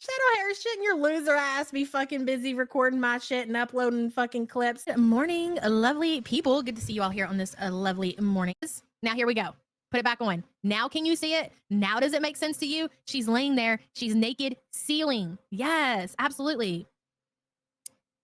Shadow hair, shouldn't your loser ass be fucking busy recording my shit and uploading fucking clips? Good morning, lovely people. Good to see you all here on this lovely morning. Now, here we go. Put it back on. Now, can you see it? Now, does it make sense to you? She's laying there. She's naked, ceiling. Yes, absolutely.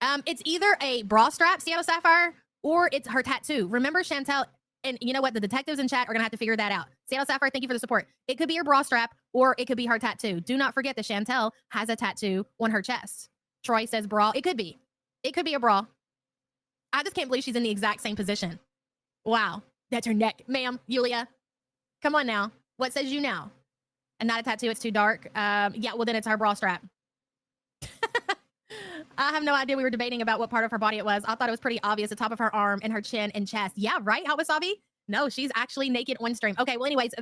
It's either a bra strap, Seattle Sapphire, or it's her tattoo. Remember, Chantal, and you know what? The detectives in chat are going to have to figure that out. Seattle Sapphire, thank you for the support. It could be her bra strap, or it could be her tattoo. Do not forget that Chantal has a tattoo on her chest. Troy says bra. It could be. It could be a bra. I just can't believe she's in the exact same position. Wow. That's her neck. Ma'am, Yulia, come on now. What says you now? And not a tattoo. It's too dark. Yeah, well, then it's her bra strap. I have no idea. We were debating about what part of her body it was. I thought it was pretty obvious. The top of her arm and her chin and chest. Yeah, right, Hawasabi? No, she's actually naked on stream. Okay, well, anyways,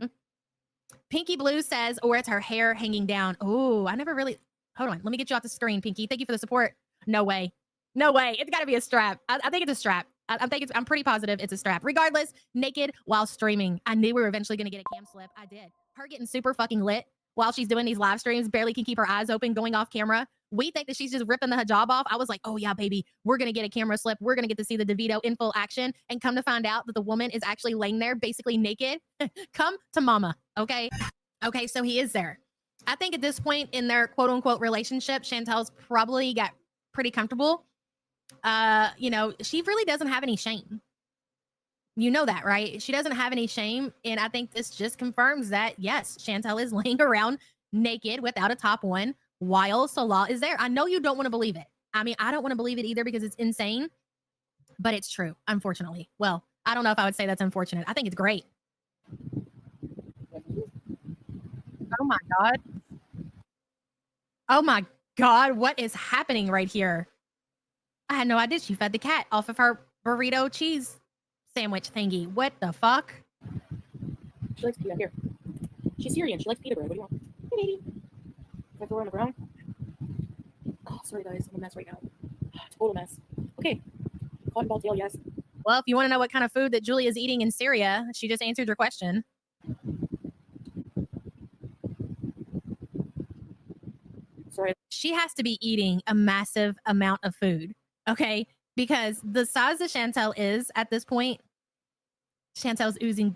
Pinky Blue says, or it's her hair hanging down. Oh, I never really... Hold on. Let me get you off the screen, Pinky. Thank you for the support. No way. No way. It's got to be a strap. I think it's a strap. I'm pretty positive it's a strap. Regardless, naked while streaming. I knew we were eventually going to get a cam slip. I did. Her getting super fucking lit while she's doing these live streams, barely can keep her eyes open, going off camera. We think that she's just ripping the hijab off. I was like, oh yeah, baby, we're going to get a camera slip. We're going to get to see the DeVito in full action, and come to find out that the woman is actually laying there basically naked. Come to mama. Okay. Okay. So he is there. I think at this point in their quote unquote relationship, Chantal's probably got pretty comfortable. You know, she really doesn't have any shame. You know that, right? She doesn't have any shame. And I think this just confirms that, yes, Chantal is laying around naked without a top on while Salah is there. I know you don't want to believe it. I mean, I don't want to believe it either because it's insane, but it's true, unfortunately. Well, I don't know if I would say that's unfortunate. I think it's great. Oh my God. Oh my God. What is happening right here? I had no idea she fed the cat off of her burrito cheese sandwich thingy. What the fuck? She likes pita. Here. She's Syrian. She likes pita bread. What do you want? Hey, baby. Can I throw her on the ground? Oh, sorry, guys. I'm a mess right now. Total mess. Okay. Cotton ball tail, yes. Well, if you want to know what kind of food that Julie is eating in Syria, she just answered your question. Sorry. She has to be eating a massive amount of food, okay? Because the size that Chantal is at this point, Chantal's oozing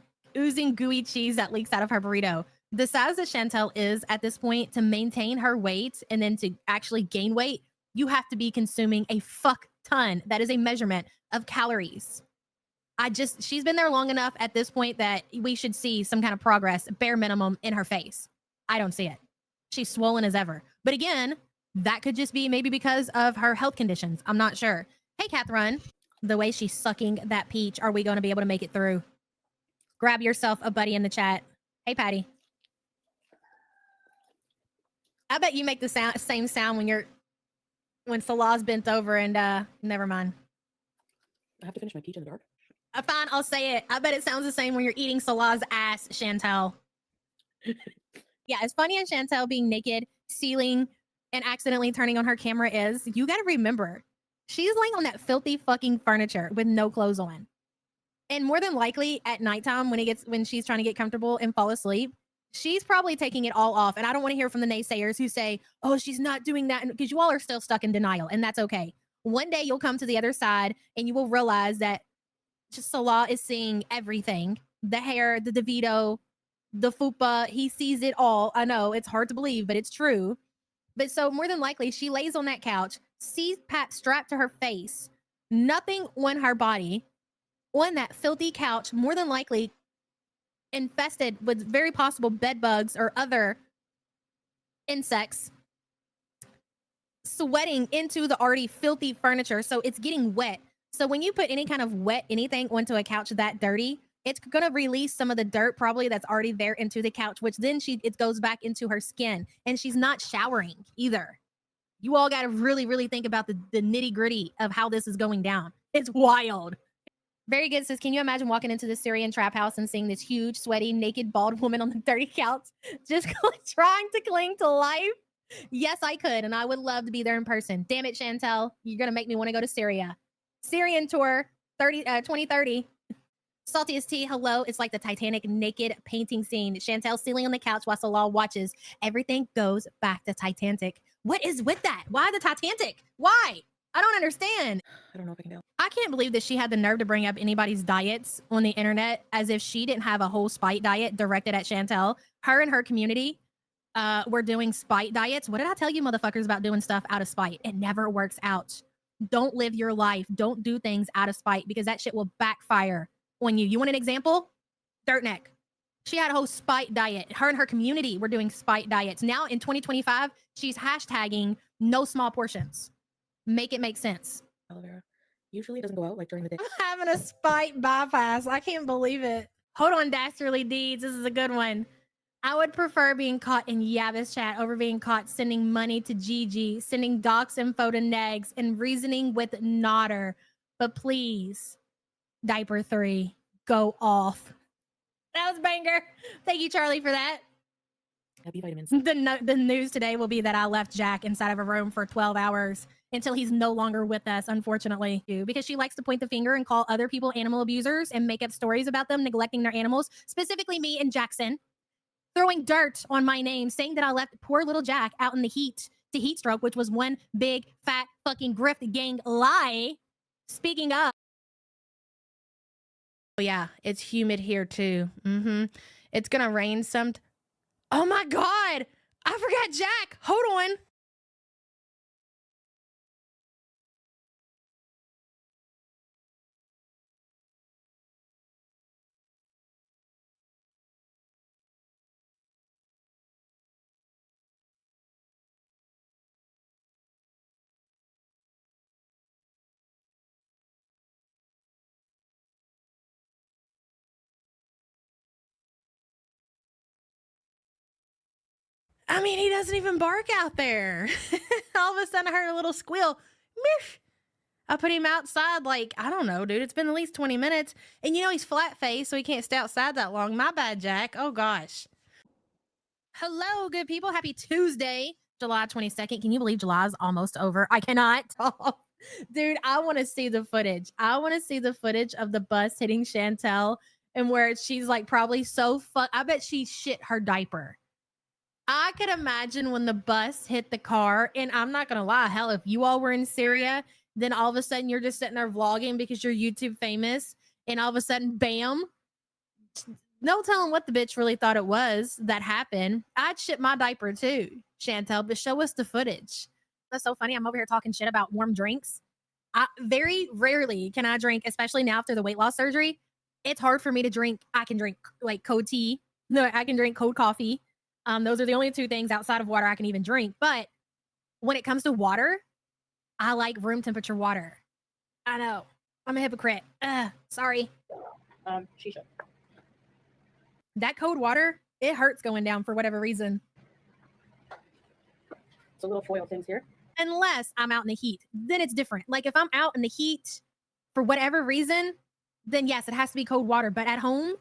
gooey cheese that leaks out of her burrito. The size that Chantal is at this point, to maintain her weight and then to actually gain weight, you have to be consuming a fuck ton. That is a measurement of calories. She's been there long enough at this point that we should see some kind of progress, bare minimum, in her face. I don't see it. She's swollen as ever. But again, that could just be maybe because of her health conditions. I'm not sure. Hey, Catherine, the way she's sucking that peach, are we going to be able to make it through? Grab yourself a buddy in the chat. Hey, Patty. I bet you make the same sound when Salah's bent over and never mind. I have to finish my peach in the dark. Fine, I'll say it. I bet it sounds the same when you're eating Salah's ass, Chantal. Yeah, as funny as Chantal being naked, ceiling, and accidentally turning on her camera is, you got to remember, she's laying on that filthy fucking furniture with no clothes on. And more than likely at nighttime when she's trying to get comfortable and fall asleep, she's probably taking it all off. And I don't want to hear from the naysayers who say, oh, she's not doing that, because you all are still stuck in denial, and that's okay. One day you'll come to the other side and you will realize that just Salah is seeing everything. The hair, the DeVito, the fupa, he sees it all. I know it's hard to believe, but it's true. But so more than likely, she lays on that couch, CPAP strapped to her face, nothing on her body, on that filthy couch, more than likely infested with very possible bed bugs or other insects, sweating into the already filthy furniture. So it's getting wet. So when you put any kind of wet anything onto a couch that dirty, it's going to release some of the dirt probably that's already there into the couch, which then it goes back into her skin. And she's not showering either. You all got to really, really think about the nitty gritty of how this is going down. It's wild. Very good, sis. Can you imagine walking into the Syrian trap house and seeing this huge, sweaty, naked, bald woman on the dirty couch just trying to cling to life? Yes, I could. And I would love to be there in person. Damn it, Chantal. You're going to make me want to go to Syria. Syrian tour 2030. Saltiest tea, hello. It's like the Titanic naked painting scene. Chantal stealing on the couch while Salal watches. Everything goes back to Titanic. What is with that? Why the Titanic? Why? I don't understand. I don't know if I can go. I can't believe that she had the nerve to bring up anybody's diets on the internet as if she didn't have a whole spite diet directed at Chantal. Her and her community were doing spite diets. What did I tell you motherfuckers about doing stuff out of spite? It never works out. Don't live your life. Don't do things out of spite because that shit will backfire on you. You want an example? Dirt Neck. She had a whole spite diet. Her and her community were doing spite diets. Now in 2025, she's hashtagging no small portions. Make it make sense. Aloe vera usually doesn't go out like during the day. I'm having a spite bypass. I can't believe it. Hold on, Dastardly Deeds. This is a good one. I would prefer being caught in Yaba's chat over being caught sending money to Gigi, sending docs info to Negs, and reasoning with Nodder. But please, Diaper 3, go off. That was banger. Thank you, Charlie, for that. B vitamins. The news today will be that I left Jack inside of a room for 12 hours until he's no longer with us, unfortunately, because she likes to point the finger and call other people animal abusers and make up stories about them neglecting their animals, specifically me and Jackson, throwing dirt on my name, saying that I left poor little Jack out in the heat to heat stroke, which was one big, fat, fucking grift gang lie. Speaking of, oh yeah, it's humid here too. It's gonna rain some. Oh my God, I forgot Jack. Hold on. I mean, he doesn't even bark out there. All of a sudden, I heard a little squeal. Mish. I put him outside like, I don't know, dude. It's been at least 20 minutes. And you know, he's flat-faced, so he can't stay outside that long. My bad, Jack. Oh, gosh. Hello, good people. Happy Tuesday, July 22nd. Can you believe July is almost over? I cannot. Dude, I want to see the footage. I want to see the footage of the bus hitting Chantal and where she's like probably so I bet she shit her diaper. I could imagine when the bus hit the car, and I'm not gonna lie, hell, if you all were in Syria, then all of a sudden you're just sitting there vlogging because you're YouTube famous, and all of a sudden, bam, no telling what the bitch really thought it was that happened. I'd shit my diaper too, Chantal, but show us the footage. That's so funny. I'm over here talking shit about warm drinks. Very rarely can I drink, especially now after the weight loss surgery. It's hard for me to drink. I can drink like cold tea. No, I can drink cold coffee. Those are the only two things outside of water I can even drink. But when it comes to water, I like room temperature water. I know. I'm a hypocrite. Sorry. Shisha. That cold water, it hurts going down for whatever reason. It's a little foil things here. Unless I'm out in the heat. Then it's different. Like if I'm out in the heat for whatever reason, then yes, it has to be cold water. But at home,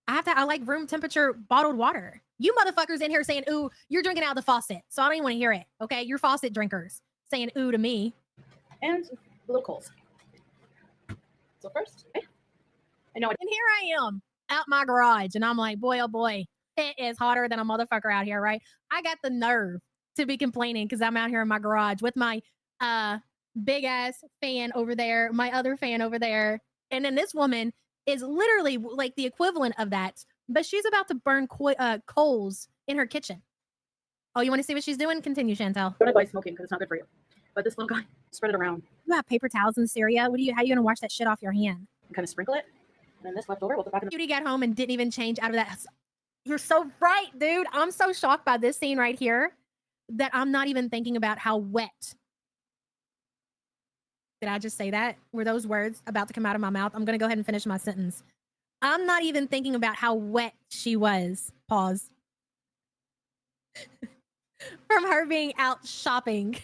I like room temperature bottled water. You motherfuckers in here saying, ooh, you're drinking out of the faucet. So I don't even want to hear it. Okay. You're faucet drinkers saying ooh to me. And a little coals. So first, I know. And here I am out my garage. And I'm like, boy, oh boy, it is hotter than a motherfucker out here, right? I got the nerve to be complaining because I'm out here in my garage with my big ass fan over there, my other fan over there. And then this woman is literally like the equivalent of that, but she's about to burn coals in her kitchen. Oh, you want to see what she's doing? Continue, Chantal. Don't advise smoking because it's not good for you. But this little guy, spread it around. You have paper towels in Syria. How are you gonna wash that shit off your hand? And kind of sprinkle it. And then this left over, we'll put back in the Beauty got home and didn't even change out of that. You're so right, dude. I'm so shocked by this scene right here that I'm not even thinking about how wet. Did I just say that? Were those words about to come out of my mouth? I'm going to go ahead and finish my sentence. I'm not even thinking about how wet she was. Pause. From her being out shopping.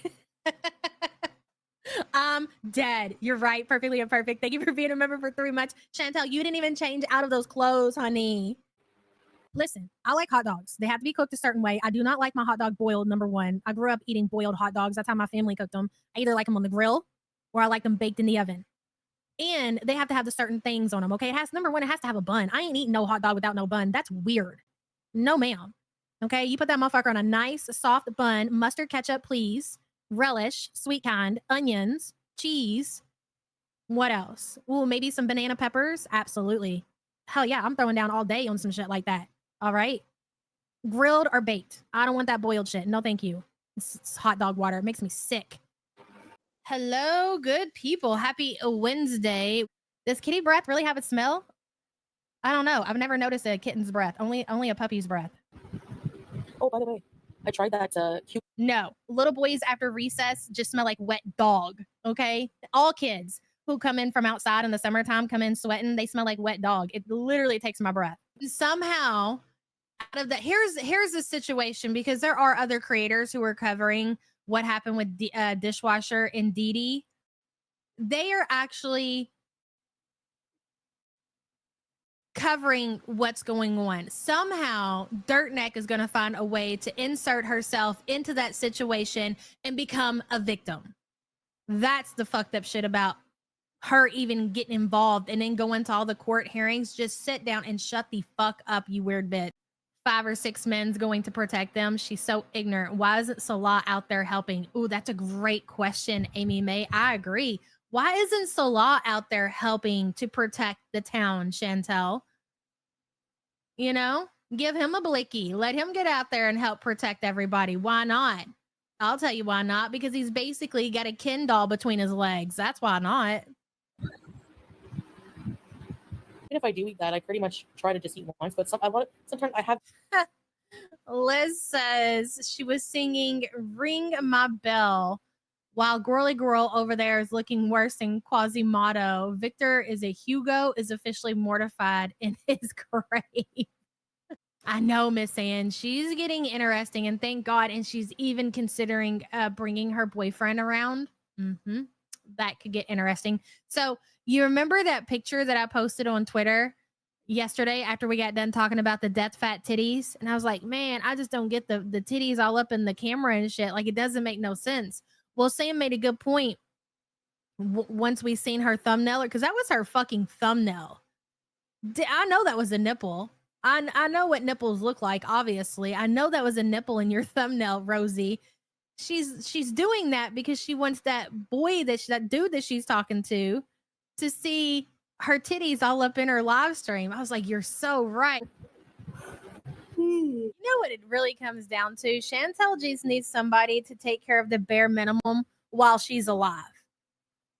I'm dead. You're right. Perfectly imperfect. Thank you for being a member for 3 months. Chantal, you didn't even change out of those clothes, honey. Listen, I like hot dogs. They have to be cooked a certain way. I do not like my hot dog boiled, number one. I grew up eating boiled hot dogs. That's how my family cooked them. I either like them on the grill or I like them baked in the oven. And they have to have the certain things on them. Okay. Number one, it has to have a bun. I ain't eating no hot dog without no bun. That's weird. No, ma'am. Okay. You put that motherfucker on a nice, soft bun, mustard ketchup, please, relish, sweet kind, onions, cheese. What else? Ooh, maybe some banana peppers. Absolutely. Hell yeah. I'm throwing down all day on some shit like that. All right. Grilled or baked. I don't want that boiled shit. No, thank you. It's hot dog water. It makes me sick. Hello, good people. Happy Wednesday. Does kitty breath really have a smell? I don't know. I've never noticed a kitten's breath. Only a puppy's breath. Oh, by the way, I tried that cute. No, little boys after recess just smell like wet dog. Okay, all kids who come in from outside in the summertime come in sweating. They smell like wet dog. It literally takes my breath. Somehow, out of that, here's the situation, because there are other creators who are covering what happened with Dishwasher and Deedee. They are actually covering what's going on. Somehow, Dirtneck is going to find a way to insert herself into that situation and become a victim. That's the fucked up shit about her even getting involved and then going to all the court hearings. Just sit down and shut the fuck up, you weird bitch. 5 or 6 men's going to protect them. She's so ignorant. Why isn't Salah out there helping? Ooh, that's a great question, Amy May. I agree. Why isn't Salah out there helping to protect the town, Chantal? You know, give him a blicky. Let him get out there and help protect everybody. Why not? I'll tell you why not. Because he's basically got a Ken doll between his legs. That's why not. Even if I do eat that, I pretty much try to just eat once. But sometimes I have. Liz says she was singing "Ring My Bell" while Gorly Girl over there is looking worse than Quasimodo. Victor is a Hugo, is officially mortified in his grave. I know, Miss Ann. She's getting interesting, and thank God. And she's even considering bringing her boyfriend around. Mm-hmm. That could get interesting. So you remember that picture that I posted on Twitter yesterday after we got done talking about the death fat titties? And I was like, man, I just don't get the titties all up in the camera and shit. Like, it doesn't make no sense. Well, Sam made a good point once we seen her thumbnail, because that was her fucking thumbnail. I know that was a nipple. I know what nipples look like, obviously. I know that was a nipple in your thumbnail, Rosie. She's doing that because she wants that boy, that dude that she's talking to see her titties all up in her live stream. I was like, you're so right. You know what it really comes down to? Chantal just needs somebody to take care of the bare minimum while she's alive.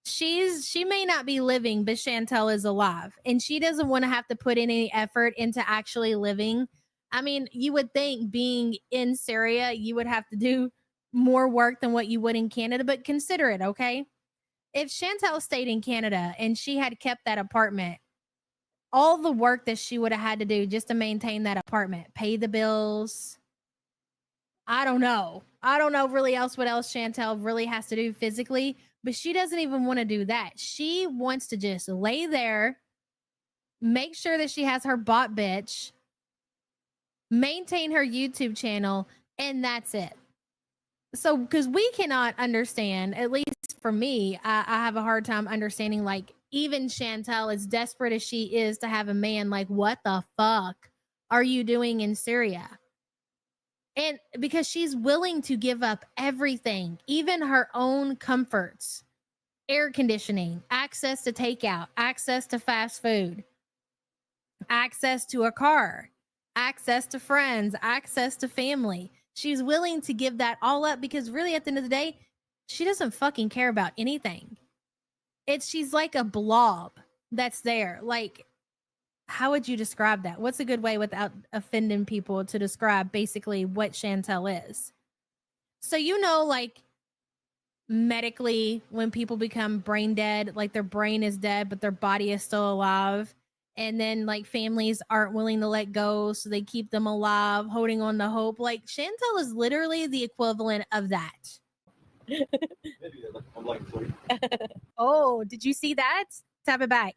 She may not be living, but Chantal is alive, and she doesn't want to have to put in any effort into actually living. I mean, you would think being in Syria, you would have to do more work than what you would in Canada, but consider it, okay? If Chantal stayed in Canada and she had kept that apartment, all the work that she would have had to do just to maintain that apartment, pay the bills. I don't know really what else Chantal really has to do physically, but she doesn't even want to do that. She wants to just lay there, make sure that she has her bot bitch, maintain her YouTube channel, and that's it. So, because we cannot understand, at least for me, I have a hard time understanding, like, even Chantal, as desperate as she is to have a man, like, what the fuck are you doing in Syria? And because she's willing to give up everything, even her own comforts, air conditioning, access to takeout, access to fast food, access to a car, access to friends, access to family. She's willing to give that all up because really at the end of the day, she doesn't fucking care about anything. She's like a blob that's there. Like, how would you describe that? What's a good way without offending people to describe basically what Chantal is? So, you know, like medically, when people become brain dead, like their brain is dead, but their body is still alive. And then like families aren't willing to let go, so they keep them alive, holding on to hope. Like Chantal is literally the equivalent of that. Oh, did you see that? Tap it back.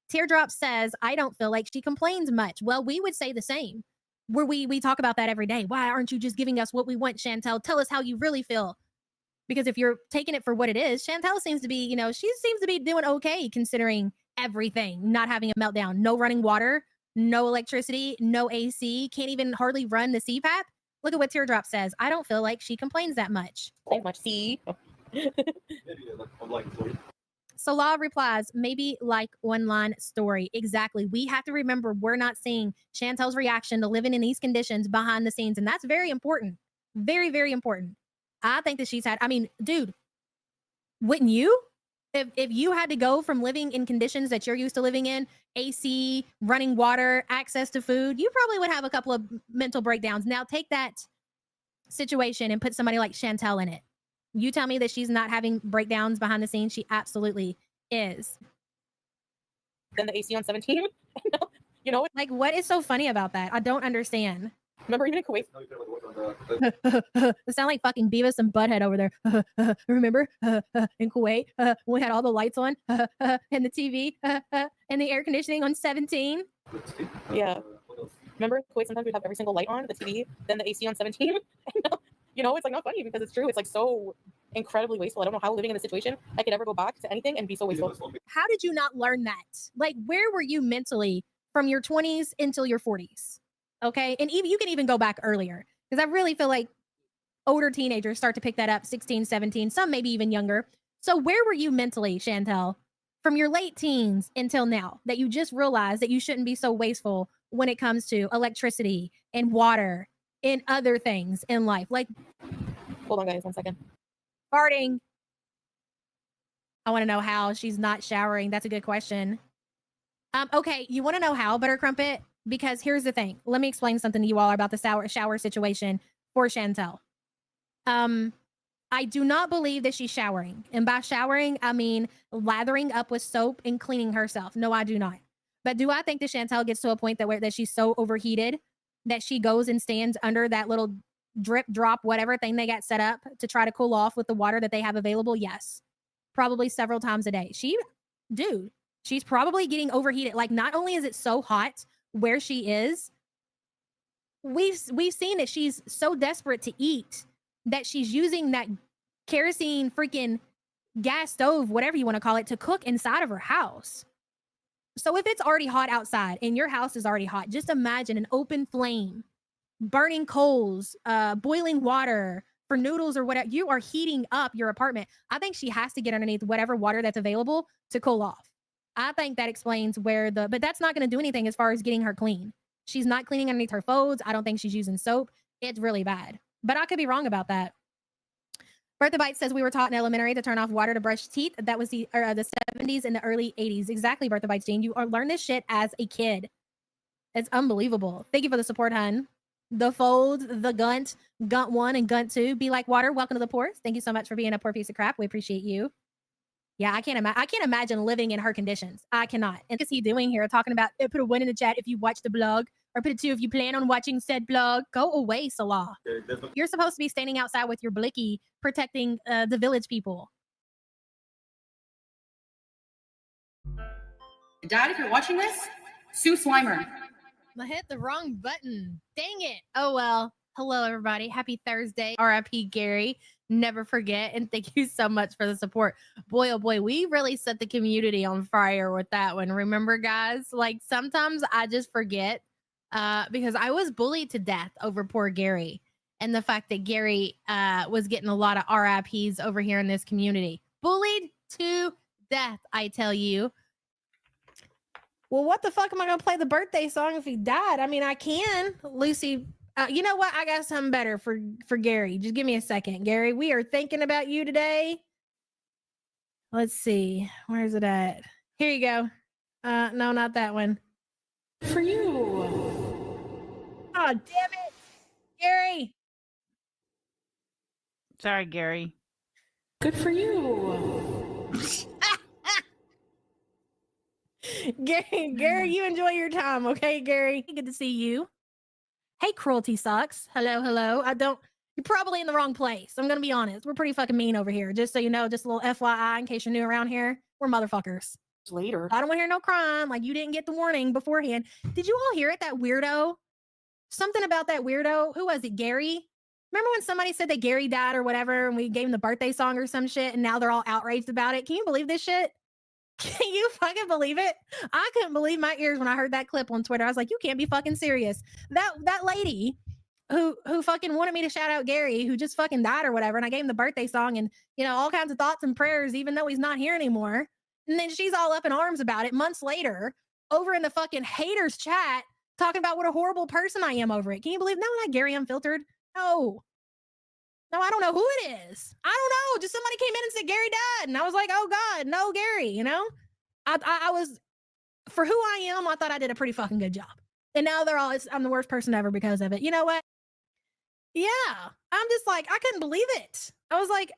Teardrop says, I don't feel like she complains much. Well, we would say the same. We talk about that every day. Why aren't you just giving us what we want, Chantal? Tell us how you really feel. Because if you're taking it for what it is, Chantal seems to be, she seems to be doing okay considering everything, not having a meltdown, no running water, no electricity, no AC, can't even hardly run the CPAP. Look at what Teardrop says. I don't feel like she complains that much. Thank much. See? Salah replies, maybe like one line story. Exactly. We have to remember we're not seeing Chantel's reaction to living in these conditions behind the scenes. And that's very important. Very, very important. I think that she's had, I mean, dude, wouldn't you? If you had to go from living in conditions that you're used to living in, AC, running water, access to food, you probably would have a couple of mental breakdowns. Now take that situation and put somebody like Chantal in it. You tell me that she's not having breakdowns behind the scenes. She absolutely is. Then the AC on 17. You know, like, what is so funny about that? I don't understand. Remember even in Kuwait? It sound like fucking Beavis and Butthead over there. Remember in Kuwait we had all the lights on and the TV and the air conditioning on 17. Yeah. Remember in Kuwait sometimes we'd have every single light on, the TV, then the AC on 17. It's like not funny because it's true. It's like so incredibly wasteful. I don't know how living in this situation I could ever go back to anything and be so wasteful. How did you not learn that? Like, where were you mentally from your 20s until your 40s? Okay. And even you can even go back earlier because I really feel like older teenagers start to pick that up 16, 17, some maybe even younger. So where were you mentally, Chantal, from your late teens until now that you just realized that you shouldn't be so wasteful when it comes to electricity and water and other things in life? Like, hold on, guys, 1 second. Farting. I want to know how she's not showering. That's a good question. Okay, you want to know how, Butter Crumpet? Because here's the thing. Let me explain something to you all about the shower situation for Chantal. I do not believe that she's showering. And by showering, I mean lathering up with soap and cleaning herself. No, I do not. But do I think that Chantal gets to a point that she's so overheated that she goes and stands under that little drip, drop, whatever thing they got set up to try to cool off with the water that they have available? Yes. Probably several times a day. She's probably getting overheated. Like, not only is it so hot where she is, we've seen that she's so desperate to eat that she's using that kerosene freaking gas stove, whatever you want to call it, to cook inside of her house. So if it's already hot outside and your house is already hot, just imagine an open flame, burning coals, boiling water for noodles or whatever. You are heating up your apartment. I think she has to get underneath whatever water that's available to cool off. I think that explains but that's not going to do anything as far as getting her clean. She's not cleaning underneath her folds. I don't think she's using soap. It's really bad, but I could be wrong about that. Bertha Bites says we were taught in elementary to turn off water to brush teeth. That was the 70s and the early 80s. Exactly, Bertha Bites Jean. You learn this shit as a kid. It's unbelievable. Thank you for the support, hun. The fold, the gunt 1 and gunt 2. Be like water. Welcome to the pores. Thank you so much for being a poor piece of crap. We appreciate you. Yeah, I can't imagine living in her conditions. I cannot. And what is he doing here? Talking about, put a 1 in the chat if you watch the blog, or put a 2 if you plan on watching said blog. Go away, Salah. You're supposed to be standing outside with your blicky protecting the village people. Dad, if you're watching this, sue Slimer. I hit the wrong button. Dang it. Oh, well. Hello, everybody. Happy Thursday. RIP Gary. Never forget. And thank you so much for the support. Boy, oh boy, we really set the community on fire with that one. Remember, guys? Like, sometimes I just forget because I was bullied to death over poor Gary and the fact that Gary was getting a lot of RIPs over here in this community. Bullied to death, I tell you. Well, what the fuck am I going to play the birthday song if he died? I mean, I can. Lucy, you know what? I got something better for Gary. Just give me a second. Gary, we are thinking about you today. Let's see. Where's it at? Here you go. No, not that one. For you. Oh, damn it. Gary. Sorry, Gary. Good for you. Gary, you enjoy your time, okay, Gary? Good to see you. Hey, Cruelty Sucks. Hello. You're probably in the wrong place. I'm going to be honest. We're pretty fucking mean over here. Just so you know, just a little FYI in case you're new around here. We're motherfuckers. Later. I don't want to hear no crime. Like, you didn't get the warning beforehand. Did you all hear it? That weirdo? Something about that weirdo. Who was it? Gary? Remember when somebody said that Gary died or whatever, and we gave him the birthday song or some shit, and now they're all outraged about it? Can you believe this shit? Can you fucking believe it? I couldn't believe my ears when I heard that clip on Twitter. I was like, you can't be fucking serious. That lady who fucking wanted me to shout out Gary, who just fucking died or whatever, and I gave him the birthday song and, you know, all kinds of thoughts and prayers, even though he's not here anymore. And then she's all up in arms about it months later over in the fucking haters chat talking about what a horrible person I am over it. Can you believe? No, not Gary Unfiltered. No, I don't know who it is. I don't know. Just somebody came in and said Gary died. And I was like, oh God, no, Gary, you know? I was, for who I am, I thought I did a pretty fucking good job. And now they're all, I'm the worst person ever because of it. You know what? Yeah. I'm just like, I couldn't believe it. I was like,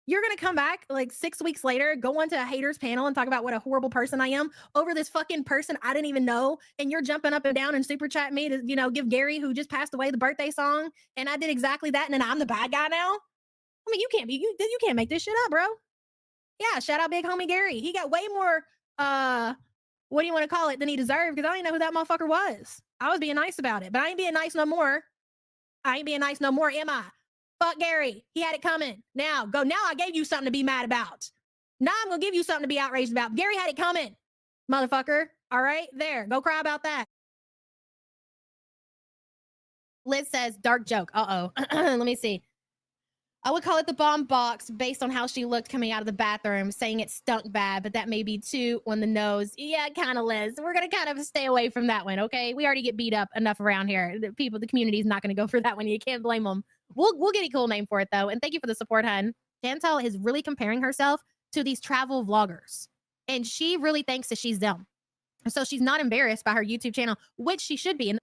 you're going to come back like 6 weeks later, go onto a haters panel and talk about what a horrible person I am over this fucking person I didn't even know. And you're jumping up and down and super chat me to, you know, give Gary, who just passed away, the birthday song. And I did exactly that. And then I'm the bad guy now. I mean, you can't make this shit up, bro. Yeah. Shout out big homie Gary. He got way more, what do you want to call it, than he deserved, because I didn't know who that motherfucker was. I was being nice about it, but I ain't being nice no more. I ain't being nice no more, am I? Fuck Gary. He had it coming. Now, go. Now I gave you something to be mad about. Now I'm going to give you something to be outraged about. Gary had it coming, motherfucker. All right? There. Go cry about that. Liz says, dark joke. Uh-oh. Let me see. I would call it the bomb box based on how she looked coming out of the bathroom, saying it stunk bad, but that may be too on the nose. Yeah, kind of, Liz. We're going to kind of stay away from that one, okay? We already get beat up enough around here. The community is not going to go for that one. You can't blame them. We'll get a cool name for it, though. And thank you for the support, hun. Chantal is really comparing herself to these travel vloggers. And she really thinks that she's them. So she's not embarrassed by her YouTube channel, which she should be. And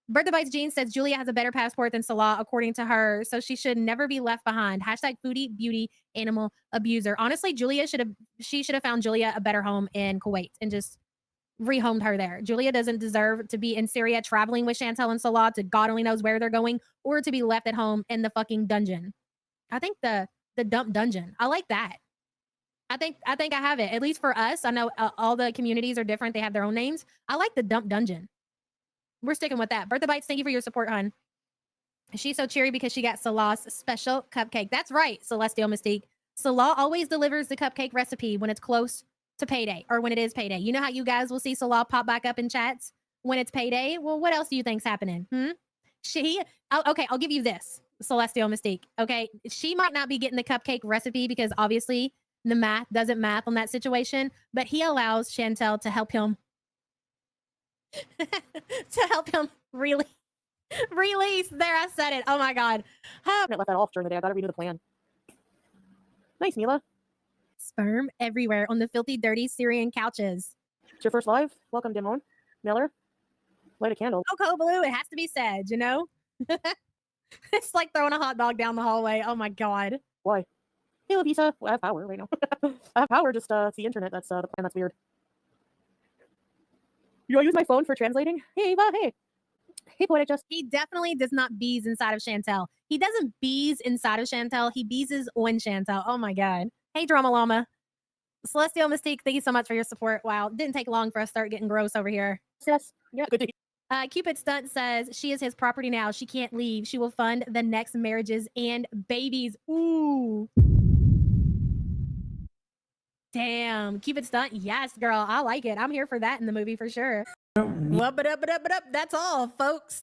Bertha Bites Jean says Julia has a better passport than Salah, according to her. So she should never be left behind. Hashtag foodie, beauty, animal abuser. Honestly, she should have found Julia a better home in Kuwait and just rehomed her there. Julia doesn't deserve to be in Syria traveling with Chantal and Salah to God only knows where they're going, or to be left at home in the fucking dungeon. I think the dump dungeon. I like that. I think I have it. At least for us. I know all the communities are different. They have their own names. I like the dump dungeon. We're sticking with that. Bertha Bites, thank you for your support, hun. She's so cheery because she got Salah's special cupcake. That's right, Celestial Mystique. Salah always delivers the cupcake recipe when it's close to payday, or when it is payday. You know how you guys will see Salah pop back up in chats when it's payday? Well, what else do you think's happening? Okay, I'll give you this, Celestial Mystique. Okay, she might not be getting the cupcake recipe because obviously the math doesn't math on that situation, but he allows Chantal to help him release. There, I said it. Oh my God. I left that off during the day. I gotta redo the plan. Nice, Mila. Sperm everywhere on the filthy, dirty Syrian couches. It's your first live. Welcome, Dimon. Miller. Light a candle. Cocoa Blue, it has to be said, you know? It's like throwing a hot dog down the hallway. Oh my God. Why? Hey, Lavisa. Well, I have power right now. I have power, just it's the internet. That's the plan. That's weird. You want to use my phone for translating? Hey, Eva. Hey. Hey, Poetic Just. He definitely does not bees inside of Chantal. He doesn't bees inside of Chantal. He beeses on Chantal. Oh my God. Hey, Drama Llama. Celestial Mystique, thank you so much for your support. Wow. It didn't take long for us to start getting gross over here. Yes. Yeah, good to hear. Cupid Stunt says she is his property now. She can't leave. She will fund the next marriages and babies. Ooh. Damn. Cupid Stunt. Yes, girl. I like it. I'm here for that in the movie for sure. That's all, folks.